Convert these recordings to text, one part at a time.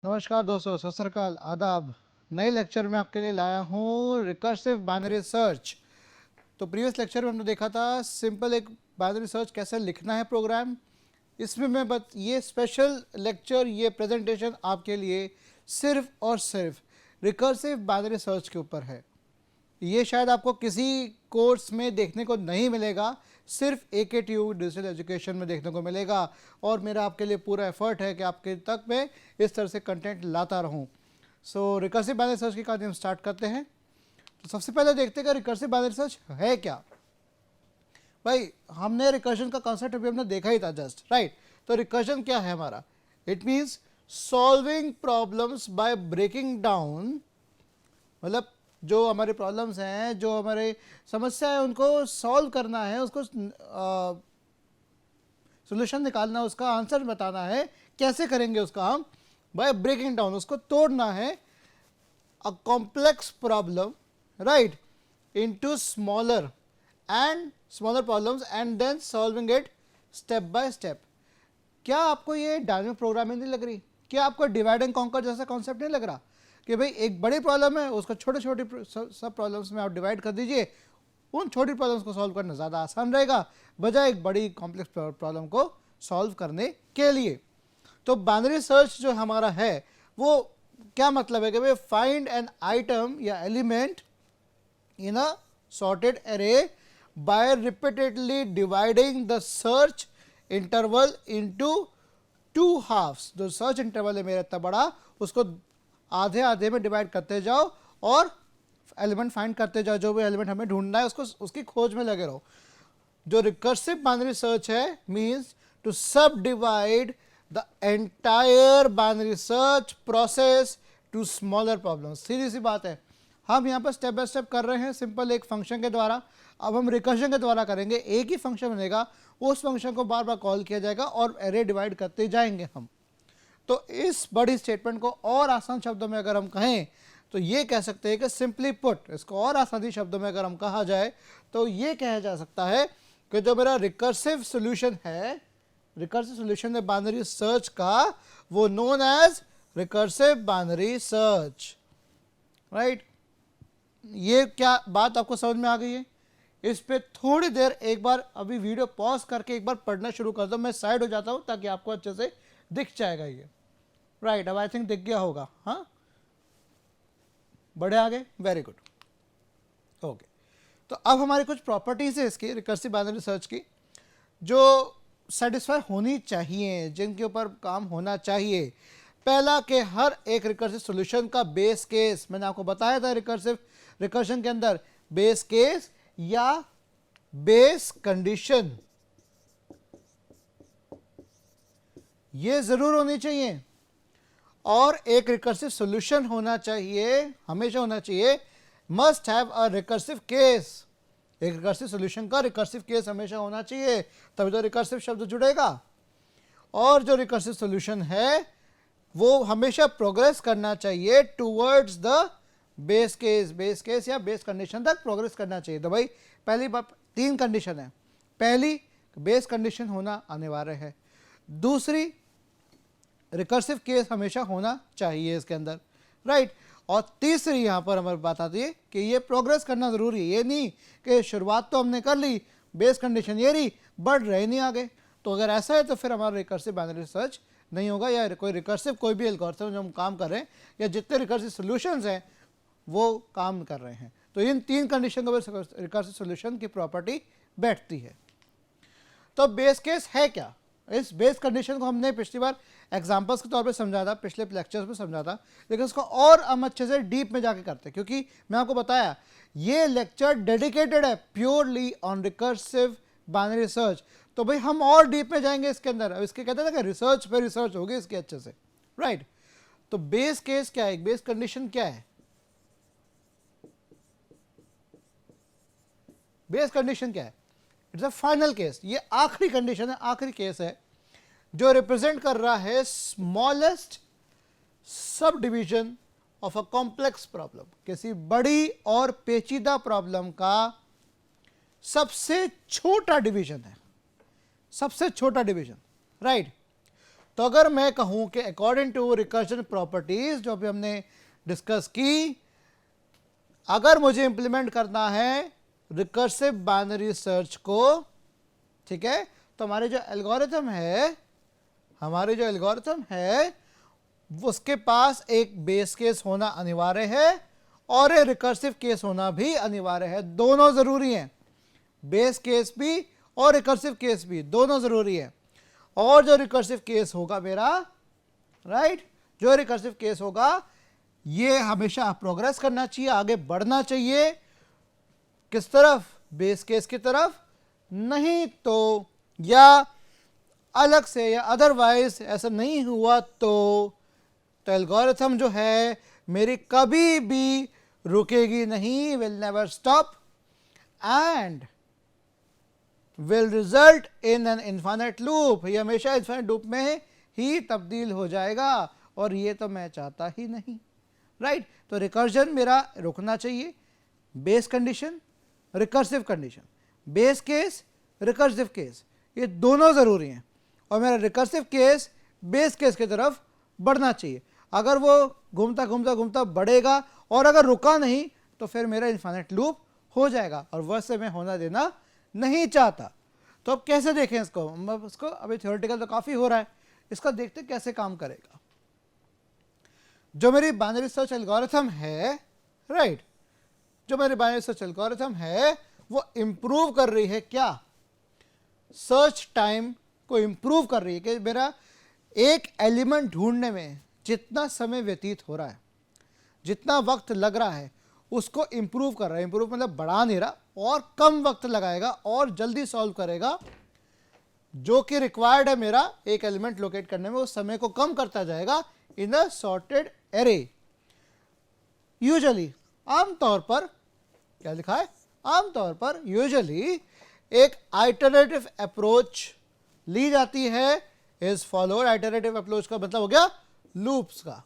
नमस्कार दोस्तों, सत श्री अकाल, आदाब। नए लेक्चर में आपके लिए लाया हूँ रिकर्सिव बाइनरी सर्च। तो प्रीवियस लेक्चर में हमने देखा था सिंपल एक बाइनरी सर्च कैसे लिखना है प्रोग्राम। इसमें मैं ये स्पेशल लेक्चर, ये प्रेजेंटेशन आपके लिए सिर्फ और सिर्फ रिकर्सिव बाइनरी सर्च के ऊपर है। ये शायद आपको किसी कोर्स में देखने को नहीं मिलेगा, सिर्फ AKTU डिजिटल एजुकेशन में देखने को मिलेगा। और मेरा आपके लिए पूरा एफर्ट है कि आपके तक मैं इस तरह से कंटेंट लाता रहूं। सो रिकर्सिव बाइनरी सर्च की कहानी हम स्टार्ट करते हैं। तो सबसे पहले देखते हैं कि रिकर्सिव बाइनरी सर्च है क्या। भाई, हमने रिकर्जन का कॉन्सेप्ट अभी हमने देखा ही था जस्ट, राइट। तो रिकर्जन क्या है हमारा? It means solving problems by breaking down, मतलब जो हमारे प्रॉब्लम्स हैं, जो हमारे समस्या है, उनको सॉल्व करना है, उसको सोल्यूशन निकालना, उसका आंसर बताना है। कैसे करेंगे उसका हम? बाय ब्रेकिंग डाउन, उसको तोड़ना है a complex problem, right, into smaller problems and then solving it step by step. क्या आपको ये डायनामिक प्रोग्रामिंग नहीं लग रही? क्या आपको डिवाइड एंड कॉन्कर जैसा कॉन्सेप्ट नहीं लग रहा कि भाई एक बड़ी प्रॉब्लम है, उसको छोटे छोटे सब प्रॉब्लम्स में आप डिवाइड कर दीजिए, उन छोटी प्रॉब्लम्स को सॉल्व करना ज़्यादा आसान रहेगा बजाय एक बड़ी कॉम्प्लेक्स प्रॉब्लम को सॉल्व करने के लिए। तो बाइनरी सर्च जो हमारा है वो क्या मतलब है कि भाई फाइंड एन आइटम या element in a sorted array by repeatedly dividing the search interval into two halves. जो सर्च इंटरवल है मेरा इतना बड़ा, उसको आधे आधे में डिवाइड करते जाओ और एलिमेंट फाइंड करते जाओ। जो भी एलिमेंट हमें ढूंढना है उसको उसकी खोज में लगे रहो। जो रिकर्सिव बाइनरी सर्च है means to subdivide the entire binary search process to smaller problems. सीधी सी बात है, हम यहाँ पर स्टेप बाय स्टेप कर रहे हैं सिंपल एक फंक्शन के द्वारा। अब हम रिकर्शन के द्वारा करेंगे। एक ही फंक्शन बनेगा, उस फंक्शन को बार बार कॉल किया जाएगा और एरे डिवाइड करते जाएंगे हम। तो इस बड़ी स्टेटमेंट को और आसान शब्दों में अगर हम कहें तो ये कह सकते हैं कि सिंपली पुट, इसको और आसानी शब्दों में अगर हम कहा जाए तो ये कहा जा सकता है कि जो मेरा रिकर्सिव सॉल्यूशन है, रिकर्सिव सॉल्यूशन है बाइनरी सर्च का, वो known as recursive binary search, right. ये क्या बात आपको समझ में आ गई है? इस पे थोड़ी देर एक बार अभी वीडियो पॉज करके एक बार पढ़ना शुरू कर दो। मैं साइड हो जाता हूं ताकि आपको अच्छे से दिख जाएगा ये, राइट। अब आई थिंक दिख गया होगा। हाँ, बढ़े आगे, वेरी गुड, ओके। तो अब हमारी कुछ प्रॉपर्टीज है इसकी रिकर्सिव बाइनरी सर्च की जो सेटिस्फाई होनी चाहिए, जिनके ऊपर काम होना चाहिए। पहला कि हर एक रिकर्सिव सॉल्यूशन का बेस केस, मैंने आपको बताया था रिकर्शन के अंदर बेस केस या बेस कंडीशन ये जरूर होनी चाहिए। और एक रिकर्सिव सॉल्यूशन होना चाहिए, हमेशा होना चाहिए, must have a recursive case. एक रिकर्सिव सॉल्यूशन का रिकर्सिव केस हमेशा होना चाहिए, तभी तो रिकर्सिव शब्द जुड़ेगा। और जो रिकर्सिव सॉल्यूशन है वो हमेशा प्रोग्रेस करना चाहिए टूवर्ड्स द बेस केस या बेस कंडीशन तक प्रोग्रेस करना चाहिए। तो भाई पहली बात, तीन कंडीशन है। पहली, बेस कंडीशन होना अनिवार्य है। दूसरी, रिकर्सिव केस हमेशा होना चाहिए इसके अंदर, राइट। और तीसरी यहां पर हमारी बात आती है कि ये प्रोग्रेस करना जरूरी है। ये नहीं कि शुरुआत तो हमने कर ली, बेस कंडीशन ये रही, बढ़ रहे नहीं आगे। तो अगर ऐसा है तो फिर हमारा रिकर्सिव बाइनरी सर्च नहीं होगा, या कोई रिकर्सिव कोई भी एल्गोरिथम जो हम काम कर रहे हैं या जितने रिकर्सिव सॉल्यूशंस हैं वो काम कर रहे हैं। तो इन तीन कंडीशन के ऊपर रिकर्सिव सॉल्यूशन की प्रॉपर्टी बैठती है। तो बेस केस है क्या? इस बेस कंडीशन को हमने पिछली बार एग्जांपल्स के तौर पे समझा था, पिछले लेक्चर्स में समझा था, लेकिन इसको और हम अच्छे से डीप में जाके करते हैं क्योंकि मैं आपको बताया ये लेक्चर डेडिकेटेड है purely on recursive binary search. तो भाई हम और डीप में जाएंगे इसके अंदर। अब इसके कहते हैं कि रिसर्च पे रिसर्च होगी इसके अच्छे से, राइट। तो बेस केस क्या है, बेस कंडीशन क्या है? बेस कंडीशन क्या है? इट्स अ फाइनल केस, ये आखिरी कंडीशन है, आखिरी केस है जो रिप्रेजेंट कर रहा है smallest sub division of a complex problem. किसी बड़ी और पेचीदा प्रॉब्लम का सबसे छोटा डिवीजन है, सबसे छोटा डिवीजन, राइट। तो अगर मैं कहूं कि अकॉर्डिंग टू रिकर्जन प्रॉपर्टीज जो अभी हमने डिस्कस की, अगर मुझे इंप्लीमेंट करना है रिकर्सिव बाइनरी सर्च को, ठीक है, तो हमारे जो एल्गोरिथम है उसके पास एक बेस केस होना अनिवार्य है और एक रिकर्सिव केस होना भी अनिवार्य है। दोनों जरूरी हैं, बेस केस भी और रिकर्सिव केस भी, दोनों जरूरी है। और जो रिकर्सिव केस होगा मेरा, राइट, जो रिकर्सिव केस होगा ये हमेशा प्रोग्रेस करना चाहिए, आगे बढ़ना चाहिए। किस तरफ? बेस केस की तरफ। नहीं तो या अलग से या अदरवाइज ऐसा नहीं हुआ तो एल्गोरिथम जो है मेरी कभी भी रुकेगी नहीं, will never stop and will result in an infinite loop. ये हमेशा इन्फाइनाइट लूप में ही तब्दील हो जाएगा और ये तो मैं चाहता ही नहीं, राइट। तो रिकर्जन मेरा रुकना चाहिए, base condition, recursive condition, base case, recursive case, ये दोनों ज़रूरी हैं और मेरा रिकर्सिव केस बेस केस की तरफ बढ़ना चाहिए। अगर वो घूमता घूमता घूमता बढ़ेगा और अगर रुका नहीं तो फिर मेरा इन्फाइनाइट लूप हो जाएगा और वैसे मैं होना देना नहीं चाहता। तो अब कैसे देखें इसको अभी थ्योरेटिकल तो काफ़ी हो रहा है, इसका देखते कैसे काम करेगा। जो मेरी बाइनरी सर्च एल्गोरिथम है, राइट, जो मेरी बाइनरी सर्च एल्गोरिथम है वो इम्प्रूव कर रही है क्या? सर्च टाइम को इम्प्रूव कर रही है कि मेरा एक एलिमेंट ढूंढने में जितना समय व्यतीत हो रहा है, जितना वक्त लग रहा है, उसको इम्प्रूव कर रहा है। इम्प्रूव मतलब बढ़ा नहीं रहा, और कम वक्त लगाएगा और जल्दी सॉल्व करेगा, जो कि रिक्वायर्ड है मेरा एक एलिमेंट लोकेट करने में, उस समय को कम करता जाएगा इन अ सॉर्टेड एरे। यूजुअली, आमतौर पर क्या लिखा है? आमतौर पर यूजुअली एक आइटरेटिव अप्रोच ली जाती है, इज फॉलोड। आइटरेटिव अप्रोच का मतलब हो गया लूप्स का,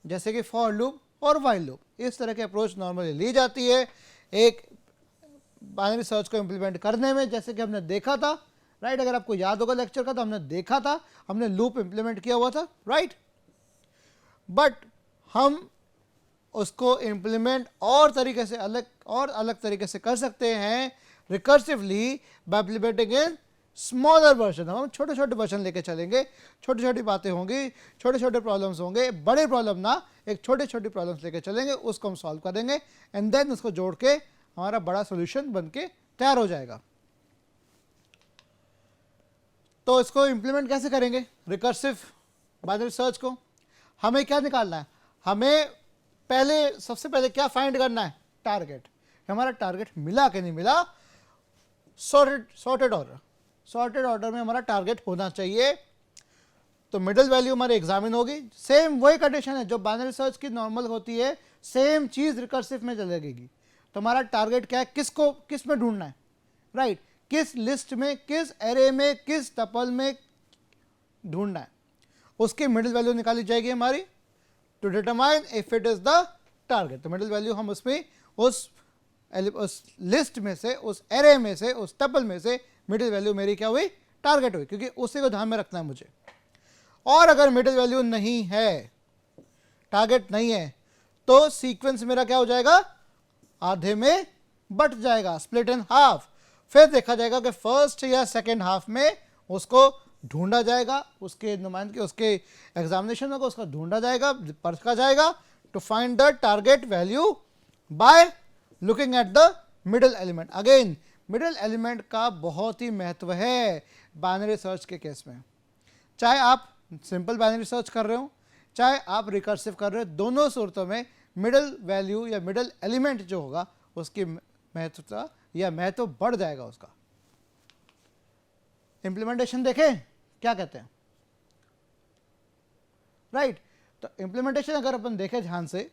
जैसे कि फॉर लूप और वाइल लूप, इस तरह की अप्रोच नॉर्मली ली जाती है एक बाइनरी सर्च को इंप्लीमेंट करने में। जैसे कि हमने देखा था, राइट, अगर आपको याद होगा लेक्चर का, तो हमने देखा था, हमने लूप इंप्लीमेंट किया हुआ था, राइट। बट हम उसको इंप्लीमेंट और तरीके से अलग तरीके से कर सकते हैं recursively by implementing in smaller version. हम छोटे छोटे वर्जन लेके चलेंगे, छोटी छोटी बातें होंगी, छोटे छोटे प्रॉब्लम्स होंगे, बड़े प्रॉब्लम ना, एक छोटे छोटे प्रॉब्लम्स लेके चलेंगे, उसको हम सॉल्व कर देंगे एंड देन उसको जोड़ के हमारा बड़ा सोल्यूशन बन के तैयार हो जाएगा। तो इसको इंप्लीमेंट कैसे करेंगे रिकर्सिव बाइनरी सर्च को? हमें क्या निकालना है? हमें सबसे पहले क्या फाइंड करना है? टारगेट। हमारा टारगेट मिला कि नहीं मिला? सॉर्टेड ऑर्डर में हमारा टारगेट होना चाहिए। तो मिडिल वैल्यू हमारी एग्जामिन होगी, सेम वही कंडीशन है जो बाइनरी सर्च की नॉर्मल होती है, सेम चीज रिकर्सिव में चलेगी। तो हमारा टारगेट क्या है? किस में ढूंढना है, राइट, किस लिस्ट में, किस एरे में, किस टपल में ढूंढना है, उसकी मिडिल वैल्यू निकाली जाएगी हमारी to determine if it is the target. तो मिडिल वैल्यू हम उसमें उस लिस्ट में से, उस एरे में से, उस टपल में से मिडिल वैल्यू मेरी क्या हुई? टारगेट हुई, क्योंकि उसी को ध्यान में रखना है मुझे। और अगर मिडिल वैल्यू नहीं है, टारगेट नहीं है, तो सीक्वेंस मेरा क्या हो जाएगा? आधे में बट जाएगा, स्प्लिट इन हाफ। फिर देखा जाएगा कि फर्स्ट या सेकेंड हाफ में उसको ढूंढा जाएगा, उसके नुमाइंदगी, उसके एग्जामिनेशन होगा, उसका ढूंढा जाएगा, परखा जाएगा to find the target value by looking at the middle element. Again middle element का बहुत ही महत्व है बाइनरी सर्च के केस में। चाहे आप सिंपल बाइनरी सर्च कर रहे हो, चाहे आप रिकर्सिव कर रहे हो, दोनों सूरतों में मिडिल वैल्यू या मिडिल एलिमेंट जो होगा उसकी महत्वता या महत्व बढ़ जाएगा उसका। इंप्लीमेंटेशन देखें क्या कहते हैं, राइट। तो इंप्लीमेंटेशन अगर अपन देखें ध्यान से,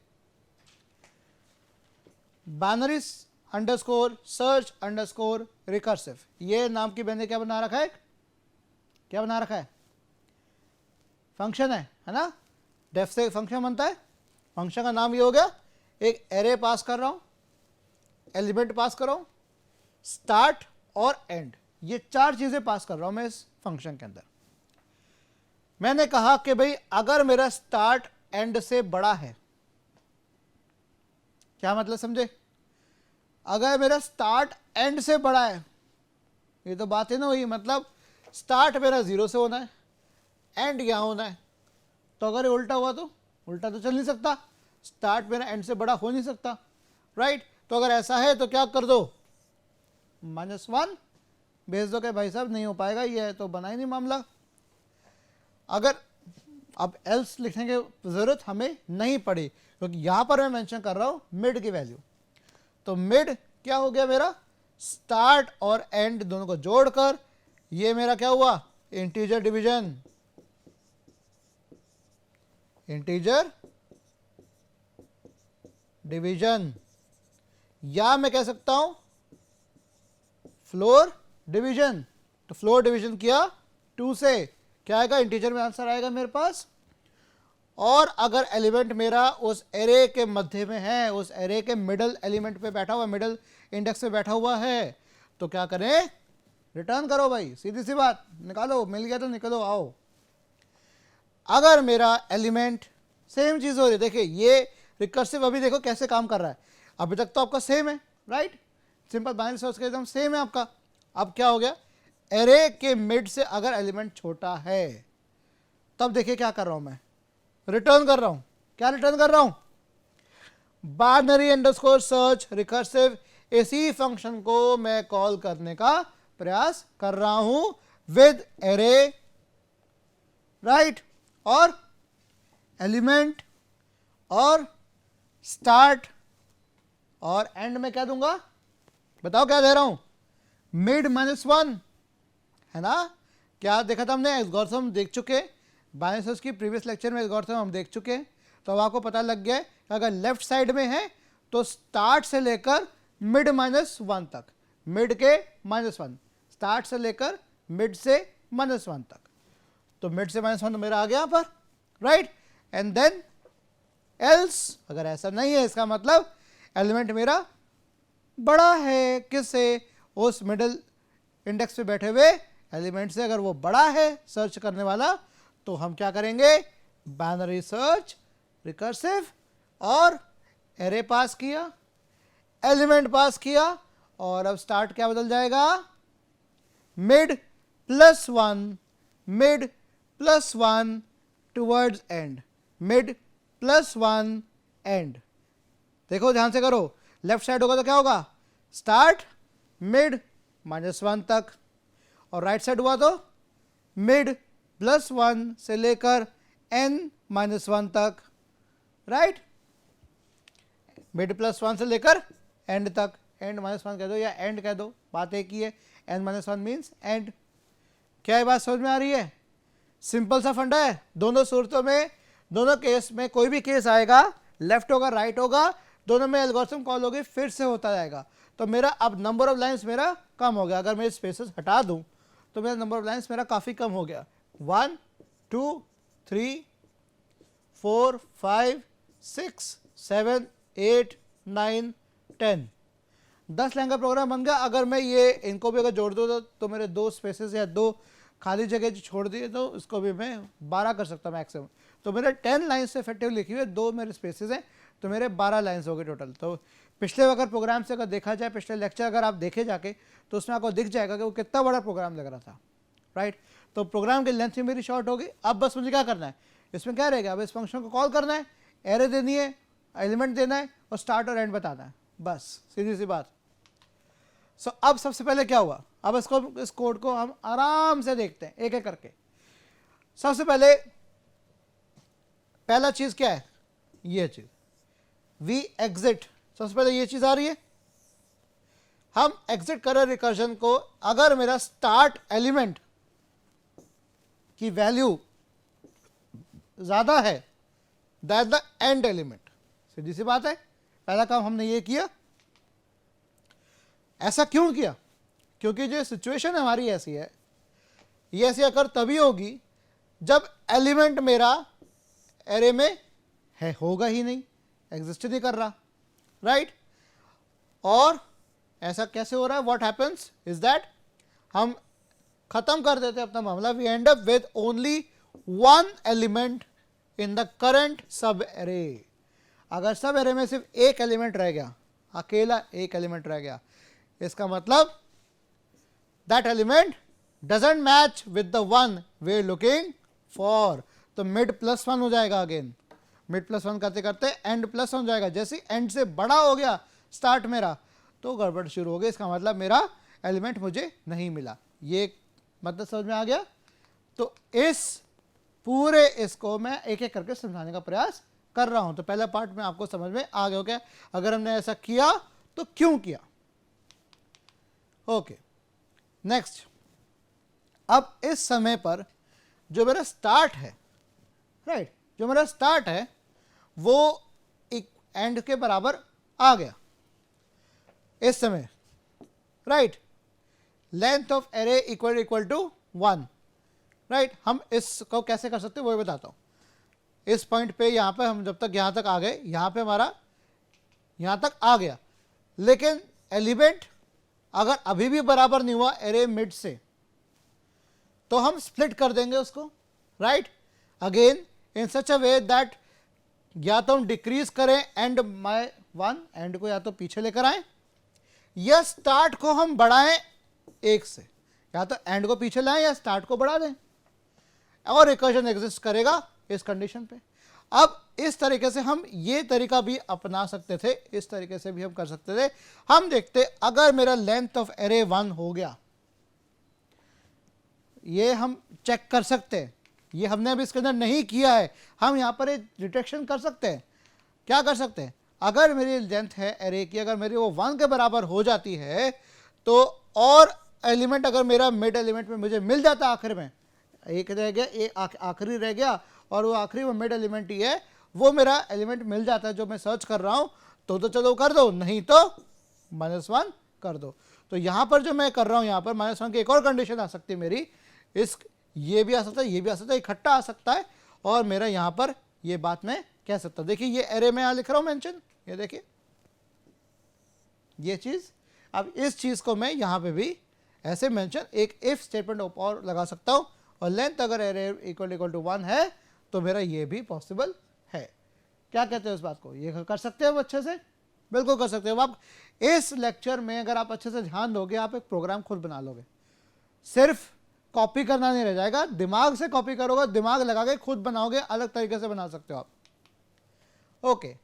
binary underscore search underscore recursive, ये नाम की मैंने क्या बना रखा है? क्या बना रखा है? फंक्शन है ना, डेफ से फंक्शन बनता है। फंक्शन का नाम ये हो गया, एक एरे पास कर रहा हूं, एलिमेंट पास कर रहा हूं, स्टार्ट और एंड, ये चार चीजें पास कर रहा हूं मैं इस फंक्शन के अंदर। मैंने कहा कि भाई अगर मेरा स्टार्ट एंड से बड़ा है, क्या मतलब समझे? अगर मेरा स्टार्ट एंड से बड़ा है, ये तो बात है ना वही, मतलब स्टार्ट मेरा 0 से होना है, एंड क्या होना है। तो अगर ये उल्टा हुआ तो उल्टा तो चल नहीं सकता, स्टार्ट मेरा एंड से बड़ा हो नहीं सकता, राइट। तो अगर ऐसा है तो क्या कर दो, -1 भेज दो कि भाई साहब नहीं हो पाएगा, ये है तो बना ही नहीं मामला। अगर अब एल्स लिखने की ज़रूरत हमें नहीं पड़ी, क्योंकि यहाँ पर मैं मेंशन कर रहा हूँ मिड की वैल्यू। तो मिड क्या हो गया मेरा, स्टार्ट और एंड दोनों को जोड़कर ये मेरा क्या हुआ, इंटीजर डिवीजन, इंटीजर डिवीजन, या मैं कह सकता हूं फ्लोर डिवीजन। तो फ्लोर डिवीजन किया 2 से, क्या आएगा, इंटीजर में आंसर आएगा मेरे पास। और अगर एलिमेंट मेरा उस एरे के मध्य में है, उस एरे के मिडल एलिमेंट पे बैठा हुआ, मिडल इंडेक्स पे बैठा हुआ है, तो क्या करें, रिटर्न करो भाई, सीधी सी बात, निकालो, मिल गया तो निकलो आओ। अगर मेरा एलिमेंट, सेम चीज़ हो रही है, देखिए ये रिकर्सिव अभी देखो कैसे काम कर रहा है, अभी तक तो आपका सेम है, राइट, सिंपल बाइनरी सर्च के एकदम सेम है आपका। अब क्या हो गया, एरे के मिड से अगर एलिमेंट छोटा है, तब देखिए क्या कर रहा हूं मैं, रिटर्न कर रहा हूं। क्या रिटर्न कर रहा हूं, बाइनरी अंडरस्कोर सर्च रिकर्सिव, इसी फंक्शन को मैं कॉल करने का प्रयास कर रहा हूं विद एरे, राइट, और एलिमेंट और स्टार्ट और एंड में क्या दूंगा, बताओ क्या दे रहा हूं, मिड -1, है ना। क्या देखा था हमने, एल्गोरिथम देख चुके, बाइनरी सर्च की प्रीवियस लेक्चर में एल्गोरिथम हम देख चुके, तो अब आपको पता लग गया कि अगर लेफ्ट साइड में है तो स्टार्ट से लेकर मिड -1 तक, मिड के -1, स्टार्ट से लेकर मिड से -1 तक, तो मिड से -1 तो मेरा आ गया यहाँ पर, राइट। एंड देन एल्स, अगर ऐसा नहीं है इसका मतलब एलिमेंट मेरा बड़ा है, किससे, उस मिडल इंडेक्स पे बैठे हुए एलिमेंट से। अगर वो बड़ा है सर्च करने वाला, तो हम क्या करेंगे, बाइनरी सर्च रिकर्सिव, और एरे पास किया, एलिमेंट पास किया, और अब स्टार्ट क्या बदल जाएगा, mid +1, mid +1 towards and, mid +1 and. देखो ध्यान से करो, लेफ्ट साइड होगा तो क्या होगा, स्टार्ट मिड -1 तक, और राइट साइड हुआ तो मिड +1 से लेकर n-1 तक, राइट, मिड +1 से लेकर एंड तक, एंड -1 कह दो या एंड कह दो, बात एक ही है, n-1 मीन्स एंड। क्या ये बात समझ में आ रही है, सिंपल सा फंडा है। दोनों सूरतों में, दोनों केस में कोई भी केस आएगा, लेफ्ट होगा राइट होगा, दोनों में एल्गोरिथम कॉल होगी, फिर से होता जाएगा। तो मेरा अब नंबर ऑफ लाइंस मेरा कम हो गया, अगर मैं स्पेसेस हटा दूं तो मेरा नंबर ऑफ लाइंस मेरा काफ़ी कम हो गया, 1 2 3 4 5 6 7 8 9 10, 10 लाइन का प्रोग्राम बन गया। अगर मैं ये इनको भी अगर जोड़ दूँ तो मेरे 2 स्पेसेस या 2 खाली जगह जो छोड़ दिए, तो इसको भी मैं 12 कर सकता हूँ मैक्सिमम। तो मेरे 10 लाइन्स से इफेक्टिव लिखी हुई है, 2 मेरे स्पेसेस हैं, तो मेरे 12 लाइन्स हो गए टोटल। तो पिछले अगर प्रोग्राम से अगर देखा जाए, पिछले लेक्चर अगर आप देखे जाके, तो उसमें आपको दिख जाएगा कि वो कितना बड़ा प्रोग्राम लग रहा था, राइट। तो प्रोग्राम की लेंथ भी मेरी शॉर्ट होगी। अब बस मुझे क्या करना है, इसमें क्या रहेगा, अब इस फंक्शन को कॉल करना है, एरे देनी है, एलिमेंट देना है, और स्टार्ट और एंड बताना है, बस सीधी सी बात। सो अब सबसे पहले क्या हुआ, अब इसको, इस कोड को हम आराम से देखते हैं एक एक करके। सबसे पहले पहला चीज क्या है, ये चीज वी एग्जिट, सबसे पहले ये चीज आ रही है, हम एग्जिट कर रहे रिकर्जन को अगर मेरा स्टार्ट एलिमेंट की वैल्यू ज्यादा है दैट द एंड एलिमेंट। सीधी सी बात है, पहला काम हमने ये किया। ऐसा क्यों किया, क्योंकि जो सिचुएशन हमारी ऐसी है, ये ऐसी अगर तभी होगी जब एलिमेंट मेरा एरे में है, होगा ही नहीं, एग्जिस्ट नहीं कर रहा, राइट। और ऐसा कैसे हो रहा है, व्हाट हैपेंस इज दैट हम खत्म कर देते अपना मामला, we end up with only one element in the current sub array. अगर सब एरे में सिर्फ एक एलिमेंट रह गया, अकेला एक एलिमेंट रह गया, इसका मतलब that element doesn't match with the one we are looking for. तो मिड प्लस वन हो जाएगा, अगेन मिड प्लस वन करते करते एंड प्लस वन हो जाएगा। जैसे एंड से बड़ा हो गया स्टार्ट मेरा, तो गड़बड़ शुरू हो गई, इसका मतलब मेरा एलिमेंट मुझे नहीं मिला। ये मतलब समझ में आ गया। तो इस पूरे इसको मैं एक एक करके समझाने का प्रयास कर रहा हूं। तो पहला पार्ट में आपको समझ में आ गया क्या, अगर हमने ऐसा किया तो क्यों किया। Okay, next. अब इस समय पर जो मेरा स्टार्ट है, राइट, जो मेरा स्टार्ट है वो एक एंड के बराबर आ गया इस समय, right. Length of array equal to 1, right. हम इसको कैसे कर सकते हैं वो बताता हूं। इस पॉइंट पे यहां पे हम जब तक यहां तक आ गए, यहां पे हमारा यहां तक आ गया, लेकिन एलिमेंट अगर अभी भी बराबर नहीं हुआ एरे मिड से, तो हम स्प्लिट कर देंगे उसको, right, again in such a way that या तो हम डिक्रीज करें एंड माय वन, एंड को या तो पीछे लेकर आए, या स्टार्ट को हम बढ़ाएं एक से, या तो एंड को पीछे लाएं या स्टार्ट को बढ़ा दें, और रिकर्जन एग्जिस्ट करेगा इस कंडीशन पे। अब इस तरीके से हम ये तरीका भी अपना सकते थे, इस तरीके से भी हम कर सकते थे। हम देखते अगर मेरा लेंथ ऑफ एरे 1 हो गया, ये हम चेक कर सकते हैं, ये हमने अभी इसके अंदर नहीं किया है, हम यहाँ पर एक डिटेक्शन कर सकते हैं। क्या कर सकते हैं, अगर मेरी लेंथ है एरे की, अगर मेरी वो 1 के बराबर हो जाती है, तो और एलिमेंट अगर मेरा मिड एलिमेंट में मुझे मिल जाता आखिर में, एक रह गया, एक आखिरी रह गया, और वो आखिरी वो मिड एलिमेंट ही है, वो मेरा एलिमेंट मिल जाता है जो मैं सर्च कर रहा हूँ, तो चलो कर दो, नहीं तो -1 कर दो। तो यहाँ पर जो मैं कर रहा हूँ, यहाँ पर -1 की एक और कंडीशन आ सकती है मेरी, इस ये भी आ सकता है, ये भी आ सकता है, इकट्ठा आ सकता है, और मेरा यहाँ पर ये बात मैं कह सकता हूँ। देखिए ये एरे में यहाँ लिख रहा हूँ मेंशन, ये देखिए ये चीज़। अब इस चीज़ को मैं यहाँ पे भी ऐसे मेंशन एक इफ स्टेटमेंट और लगा सकता हूँ, और लेंथ अगर एरे इक्वल टू 1 है तो मेरा ये भी पॉसिबल है। क्या कहते हैं उस बात को, ये कर सकते हो अच्छे से, बिल्कुल कर सकते हो आप। इस लेक्चर में अगर आप अच्छे से ध्यान दोगे, आप एक प्रोग्राम खुद बना लोगे, सिर्फ कॉपी करना नहीं रह जाएगा, दिमाग से कॉपी करोगे, दिमाग लगा के खुद बनाओगे, अलग तरीके से बना सकते हो आप। ओके,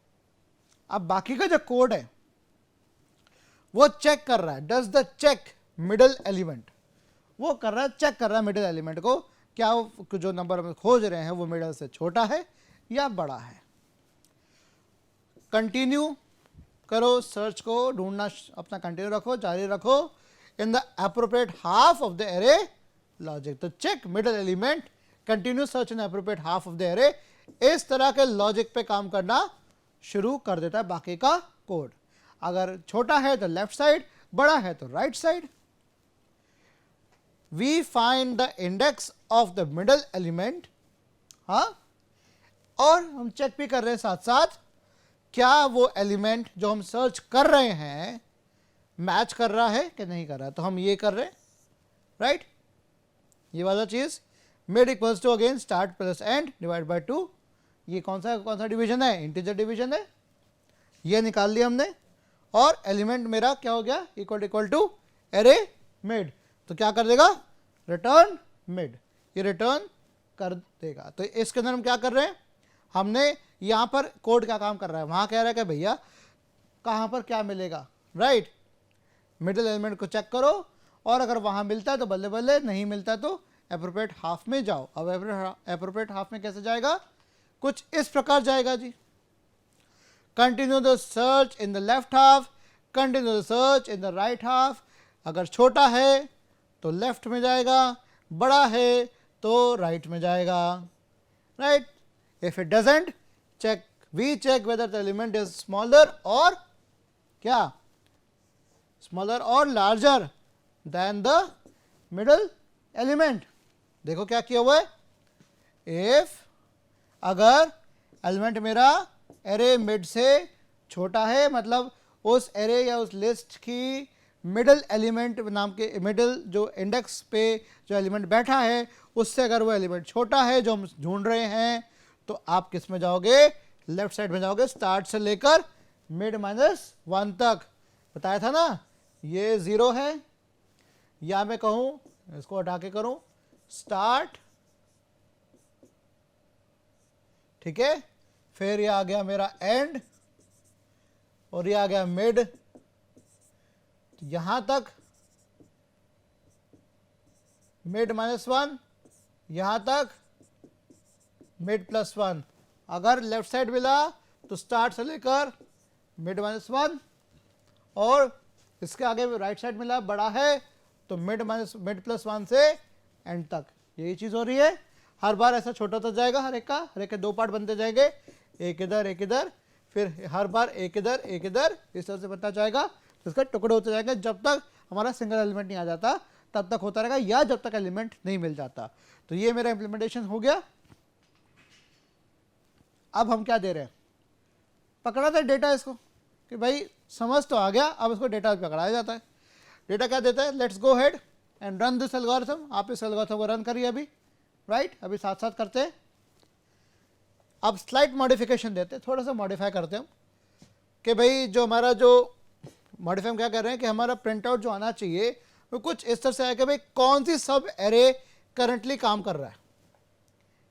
अब बाकी का जो कोड है वो चेक कर रहा है, does the check middle element, वो कर रहा है, चेक कर रहा है मिडल एलिमेंट को, क्या वो जो नंबर हम खोज रहे हैं वो मिडल से छोटा है या बड़ा है। कंटिन्यू करो, सर्च को ढूंढना अपना कंटिन्यू रखो, जारी रखो in the appropriate half of the array logic. तो check middle element, continue search in appropriate half of the array, इस तरह के लॉजिक पे काम करना शुरू कर देता है बाकी का कोड। अगर छोटा है तो लेफ्ट साइड, बड़ा है तो right side. We find the index of the middle element, हाँ, और हम चेक भी कर रहे हैं साथ साथ क्या वो एलिमेंट जो हम सर्च कर रहे हैं मैच कर रहा है कि नहीं कर रहा है। तो हम ये कर रहे हैं, राइट, ये वाला चीज mid equals to again start plus end divide by 2। ये कौन सा डिवीजन है, इंटीजर डिवीजन है, ये निकाल लिया हमने, और एलिमेंट मेरा क्या हो गया, इक्वल टू एरे मिड। तो क्या कर देगा, रिटर्न मिड, ये रिटर्न कर देगा। तो इसके अंदर हम क्या कर रहे हैं, हमने यहाँ पर कोड क्या काम कर रहा है, वहाँ कह रहा है कि भैया कहाँ पर क्या मिलेगा, राइट, मिडिल एलिमेंट को चेक करो, और अगर वहाँ मिलता है तो बल्ले बल्ले, नहीं मिलता तो एप्रोप्रिएट हाफ में जाओ। अब एप्रोप्रिएट हाफ में कैसे जाएगा, कुछ इस प्रकार जाएगा जी, continue the search in the left half, continue the search in the right half. अगर छोटा है तो लेफ्ट में जाएगा, बड़ा है तो राइट में जाएगा, right. If it doesn't check, we check whether the element is smaller और क्या, स्मॉलर और larger than the middle element. देखो क्या किया हुआ है, इफ अगर एलिमेंट मेरा एरे मिड से छोटा है, मतलब उस एरे या उस लिस्ट की मिडल एलिमेंट नाम के, मिडल जो इंडेक्स पे जो एलिमेंट बैठा है उससे अगर वो एलिमेंट छोटा है जो हम ढूंढ रहे हैं तो आप किस में जाओगे, लेफ्ट साइड में जाओगे, स्टार्ट से लेकर मिड -1 तक। बताया था ना, ये 0 है, या मैं कहूं इसको हटा के करूं स्टार्ट, ठीक है, फिर ये आ गया मेरा एंड और ये आ गया मिड, यहां तक मिड -1, यहां तक मिड +1। अगर लेफ्ट साइड मिला तो स्टार्ट से लेकर मिड -1, और इसके आगे राइट साइड मिला बड़ा है तो मिड +1 से एंड तक। यही चीज हो रही है, हर बार ऐसा छोटा होता जाएगा, हर एक के 2 पार्ट बनते जाएंगे, एक इधर, फिर हर बार एक इधर, इस तरह से बनता जाएगा। तो इसका टुकड़े होते जाएंगे जब तक हमारा सिंगल एलिमेंट नहीं आ जाता, तब तक होता रहेगा, या जब तक एलिमेंट नहीं मिल जाता। तो ये मेरा इंप्लीमेंटेशन हो गया। अब हम क्या दे रहे हैं, पकड़ा था डेटा इसको कि भाई समझ तो आ गया, अब इसको डेटा पकड़ाया जाता है। डेटा क्या देता है, let's go head and run this algorithm. आप इस एल्गोरिथम को रन करिए अभी, राइट, अभी साथ साथ करते हैं। अब स्लाइट मॉडिफिकेशन देते हैं, थोड़ा सा मॉडिफाई करते हैं कि भाई जो हमारा जो मॉडिफाई हम क्या कर रहे हैं कि हमारा प्रिंट आउट जो आना चाहिए वो कुछ इस तरह से आया कि भाई कौन सी सब एरे करंटली काम कर रहा है,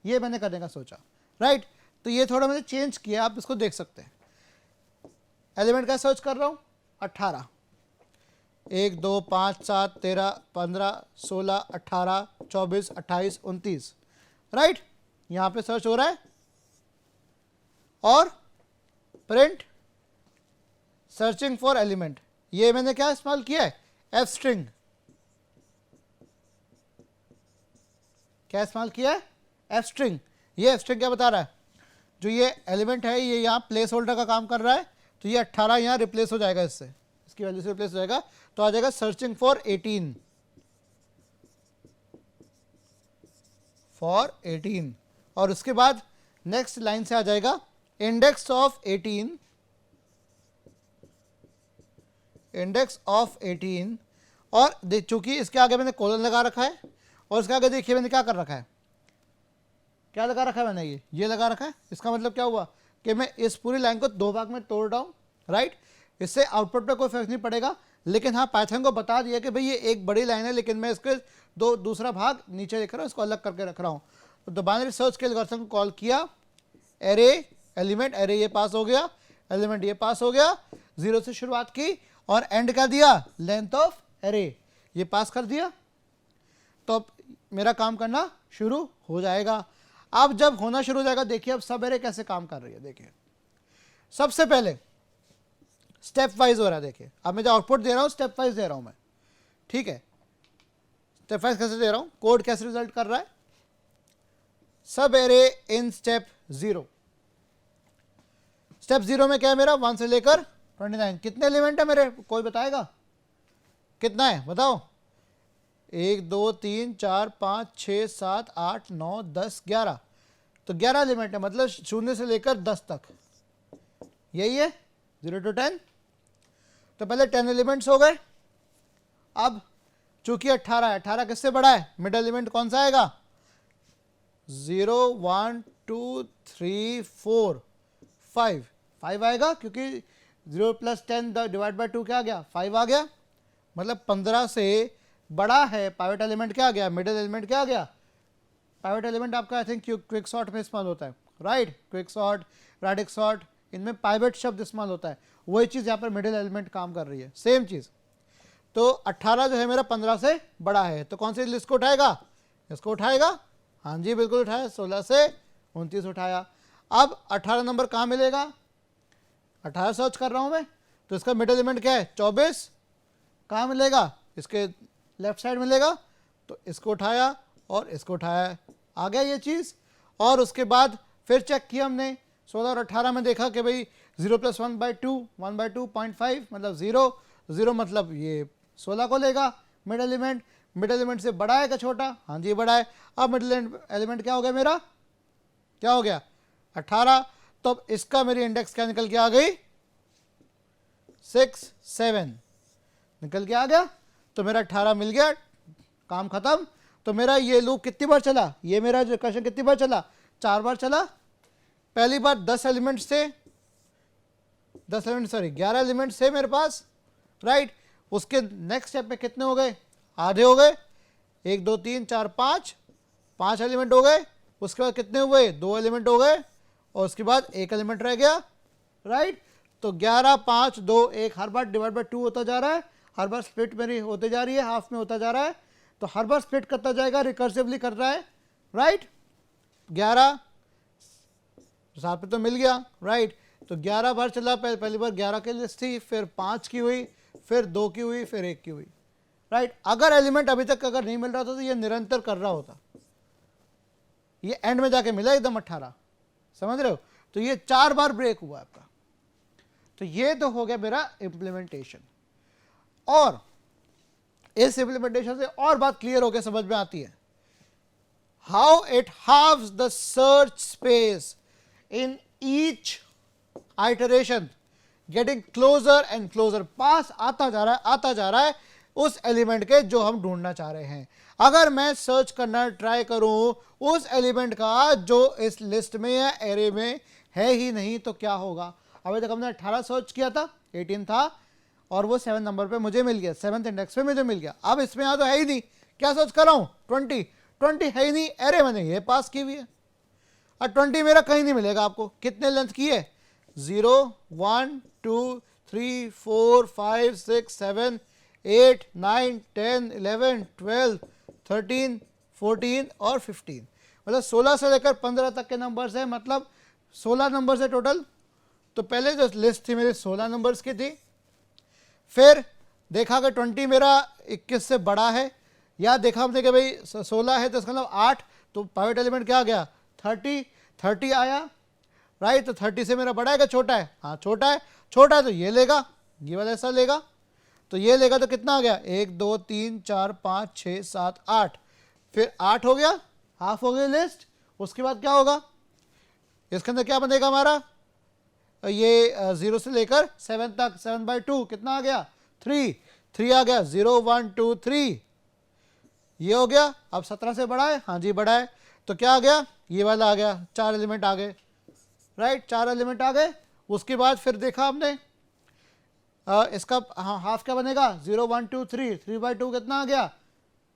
ये मैंने करने का सोचा, राइट। तो ये थोड़ा मैंने चेंज किया, आप इसको देख सकते हैं। एलिमेंट का सर्च कर रहा हूँ 18, 1 2 5 7 13 15 16 18 24 28 29, राइट, यहाँ पे सर्च हो रहा है। और प्रिंट सर्चिंग फॉर एलिमेंट, ये मैंने क्या इस्तेमाल किया है, एफ स्ट्रिंग। क्या इस्तेमाल किया है, एफ स्ट्रिंग। ये एफ स्ट्रिंग क्या बता रहा है, जो ये एलिमेंट है ये यहाँ प्लेस होल्डर का काम कर रहा है, तो ये 18 यहाँ रिप्लेस हो जाएगा, इससे इसकी वैल्यू से रिप्लेस हो जाएगा, तो आ जाएगा सर्चिंग फॉर 18 और उसके बाद नेक्स्ट लाइन से आ जाएगा इंडेक्स ऑफ 18 और चूंकि इसके आगे मैंने कोलन लगा रखा है और इसके आगे देखिए मैंने क्या कर रखा है, क्या लगा रखा है मैंने, ये लगा रखा है। इसका मतलब क्या हुआ कि मैं इस पूरी लाइन को 2 भाग में तोड़ रहा हूँ, राइट। इससे आउटपुट पे कोई फर्क नहीं पड़ेगा, लेकिन हाँ पाइथन को बता दिया कि भाई ये एक बड़ी लाइन है, लेकिन मैं इसके दूसरा भाग नीचे लिख रहा हूँ, इसको अलग करके रख रहा हूँ। तो बाइनरी सर्च के एल्गोरिथम को कॉल किया, एरे एलिमेंट, एरे ये पास हो गया, एलिमेंट ये पास हो गया, 0 से शुरुआत की और एंड कर दिया लेंथ ऑफ एरे, ये पास कर दिया, तो अब मेरा काम करना शुरू हो जाएगा। अब जब होना शुरू हो जाएगा, देखिए अब सब एरे कैसे काम कर रही है। देखिए सबसे पहले स्टेप वाइज हो रहा है, देखिए अब मैं जो आउटपुट दे रहा हूँ स्टेप वाइज दे रहा हूँ मैं, ठीक है। स्टेप वाइज कैसे दे रहा हूँ, कोड कैसे रिजल्ट कर रहा है, सब एरे इन स्टेप 0। स्टेप 0 में क्या है मेरा, 1 से लेकर 29। कितने एलिमेंट है मेरे, कोई बताएगा कितना है, बताओ। 1 2 3 4 5 6 7 8 9 10 11, तो 11 एलिमेंट है, मतलब 0 से लेकर 10 तक, यही है 0 to 10। तो पहले 10 एलिमेंट्स हो गए। अब चूंकि 18 है, 18 किससे बड़ा है, मिड एलिमेंट कौन सा आएगा, 0 1 2 3 4 5 आएगा, क्योंकि 0 + 10 डिवाइड बाय 2 क्या आ गया, 5 आ गया। मतलब 15 से बड़ा है पाइवट एलिमेंट, क्या आ गया, मिडिल एलिमेंट क्या आ गया। पाइवट एलिमेंट आपका आई थिंक क्विक सॉर्ट में इस्तेमाल होता है, राइट, क्विक सॉर्ट, रैडिक्स सॉर्ट, इनमें पाइवट शब्द इस्तेमाल होता है। वही चीज़ यहाँ पर मिडिल एलिमेंट काम कर रही है, सेम चीज़। तो 18 जो है मेरा 15 से बड़ा है, तो कौन सी लिस्ट को उठाएगा, इसको उठाएगा, हाँ जी बिल्कुल उठाया, 16 से 29 उठाया। अब 18 नंबर कहाँ मिलेगा, 18 सर्च कर रहा हूँ मैं, तो इसका मिडिल एलिमेंट क्या है, 24, कहाँ मिलेगा, इसके लेफ्ट साइड मिलेगा, तो इसको उठाया और इसको उठाया, आ गया ये चीज़। और उसके बाद फिर चेक किया हमने 16 और 18 में, देखा कि भाई 0 + 1/2 1/2 0.5 मतलब 0 मतलब ये 16 को लेगा मिड एलिमेंट से बड़ा है क्या छोटा, हाँ जी बड़ा है। अब मिडिल एलिमेंट क्या हो गया मेरा, क्या हो गया 18, तो अब इसका मेरी इंडेक्स क्या निकल के आ गई, 6 7 निकल के आ गया, तो मेरा 18 मिल गया, काम खत्म। तो मेरा ये लूप कितनी बार चला, ये मेरा रिकर्शन कितनी बार चला, 4 बार चला। पहली बार 10 एलिमेंट्स थे, 11 एलिमेंट्स थे मेरे पास, राइट। उसके नेक्स्ट स्टेप में कितने हो गए, आधे हो गए, 1 2 3 4 5 एलिमेंट हो गए। उसके बाद कितने हुए, 2 एलिमेंट हो गए, और उसके बाद 1 एलिमेंट रह गया, राइट। तो 11 5 2 1 हर बार डिवाइड बाय 2 होता जा रहा है, हर बार स्प्लिट मेरी होते जा रही है, हाफ में होता जा रहा है, तो हर बार स्प्लिट करता जाएगा, रिकर्सिवली कर रहा है, राइट। 11 साथ पे तो मिल गया, राइट। तो 11 बार चला, पहली बार 11 की लिस्ट थी, फिर 5 की हुई, फिर 2 की हुई, फिर 1 की हुई, राइट। अगर एलिमेंट अभी तक अगर नहीं मिल रहा था तो ये निरंतर कर रहा होता, ये एंड में जाके मिला एकदम 18, समझ रहे हो। तो ये 4 बार ब्रेक हुआ आपका। तो ये तो हो गया मेरा इंप्लीमेंटेशन। और इस इंप्लीमेंटेशन से और बात क्लियर होकर समझ में आती है, how it halves the search space in each iteration, getting closer and closer, पास आता जा रहा है उस एलिमेंट के जो हम ढूंढना चाह रहे हैं। अगर मैं सर्च करना ट्राई करूं उस एलिमेंट का जो इस लिस्ट में या एरे में है ही नहीं, तो क्या होगा। अभी तक हमने 18 सर्च किया था, 18 था, और वो 7 नंबर पे मुझे मिल गया, 7th इंडेक्स पे मुझे मिल गया। अब इसमें यहाँ तो है ही नहीं, क्या सर्च कर रहा हूँ, 20 है ही नहीं, एरे मैंने ये पास की हुई है, और 20 मेरा कहीं नहीं मिलेगा आपको। कितने लेंथ की है, 0 1 2 3 4 5 6 7 8 9 10 11 12 13 14 और 15, मतलब 16 से लेकर 15 तक के नंबर्स हैं, मतलब 16 नंबर्स है टोटल। तो पहले जो लिस्ट थी मेरी 16 नंबर्स की थी, फिर देखा कि 20 मेरा 21 से बड़ा है, या देखा हमने कि भाई 16 है तो इसका मतलब 8, तो पाइवट एलिमेंट क्या आ गया, 30 आया, राइट। तो 30 से मेरा बड़ा है क्या छोटा है, हाँ छोटा है, तो ये लेगा, ये वाला ऐसा लेगा, तो ये लेगा तो कितना आ गया, 1 2 3 4 5 6 7 8, फिर 8 हो गया, हाफ हो गई लिस्ट। उसके बाद क्या होगा, इसके अंदर क्या बनेगा हमारा, ये 0 से लेकर 7 तक, 7/2 कितना आ गया, 3 आ गया, 0 1 2 3, ये हो गया। अब 17 से बड़ा है, हाँ जी बड़ा है, तो क्या आ गया, ये वाला आ गया, 4 एलिमेंट आ गए, राइट, 4 एलिमेंट आ गए। उसके बाद फिर देखा हमने इसका हाँ हाफ क्या बनेगा, 0 1 2 3, 3/2 कितना आ गया,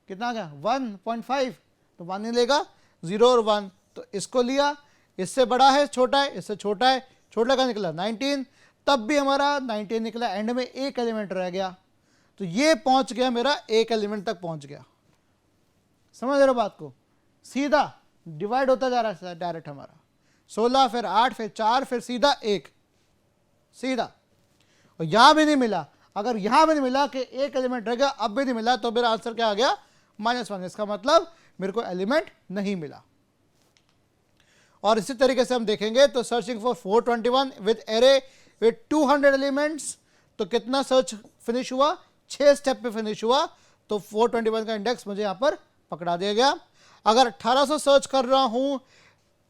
1.5, तो 1 ही लेगा, 0 और 1, तो इसको लिया, इससे बड़ा है छोटा है, इससे छोटा है, छोटा का निकला 19, तब भी हमारा 19 निकला, एंड में एक एलिमेंट रह गया, तो ये पहुंच गया मेरा एक एलिमेंट तक पहुंच गया। समझ रहे हो बात को, सीधा डिवाइड होता जा रहा है डायरेक्ट हमारा, 16 फिर 8 फिर 4 फिर सीधा 1, सीधा। और यहां भी नहीं मिला, अगर यहां भी नहीं मिला कि एक एलिमेंट रह गया, अब भी नहीं मिला, तो मेरा आंसर क्या आ गया, -1, इसका मतलब मेरे को एलिमेंट नहीं मिला। और इसी तरीके से हम देखेंगे तो searching for 421 with array with 200 elements, तो कितना सर्च फिनिश हुआ, 6 स्टेप पे फिनिश हुआ, तो 421 का इंडेक्स मुझे यहां पर पकड़ा दिया गया। अगर 1800 सर्च कर रहा हूं,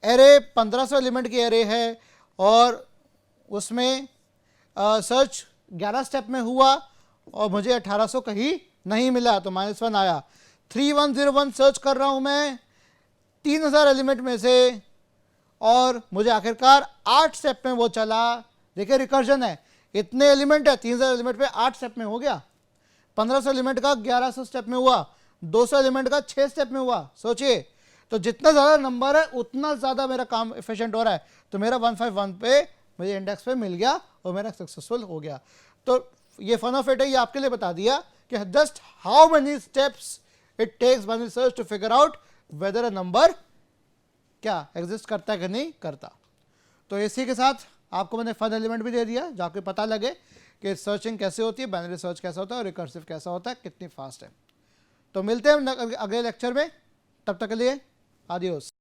एरे 1500 एलिमेंट की एरे है, और उसमें सर्च 11 स्टेप में हुआ और मुझे 1800 कहीं नहीं मिला, तो -1 आया। 3101 सर्च कर रहा हूं मैं 3000 एलिमेंट में से, और मुझे आखिरकार 8 स्टेप में वो चला। देखिए रिकर्जन है, इतने एलिमेंट है, 3000 एलिमेंट पे 8 स्टेप में हो गया, 1500 एलिमेंट का 1100 स्टेप में हुआ, 200 एलिमेंट का 6 स्टेप में हुआ। सोचिए, तो जितना ज़्यादा नंबर है उतना ज़्यादा मेरा काम एफिशिएंट हो रहा है, तो मेरा 151 पे मुझे इंडेक्स पे मिल गया और मेरा सक्सेसफुल हो गया। तो ये फन ऑफ इट है, ये आपके लिए बता दिया कि just how many steps it takes when you search to figure out whether a number क्या एग्जिस्ट करता है कि नहीं करता। तो इसी के साथ आपको मैंने फन एलिमेंट भी दे दिया, जाके पता लगे कि सर्चिंग कैसे होती है, बाइनरी सर्च कैसा होता है और रिकर्सिव कैसा होता है, कितनी फास्ट है। तो मिलते हैं अगले लेक्चर में, तब तक के लिए आदियोस।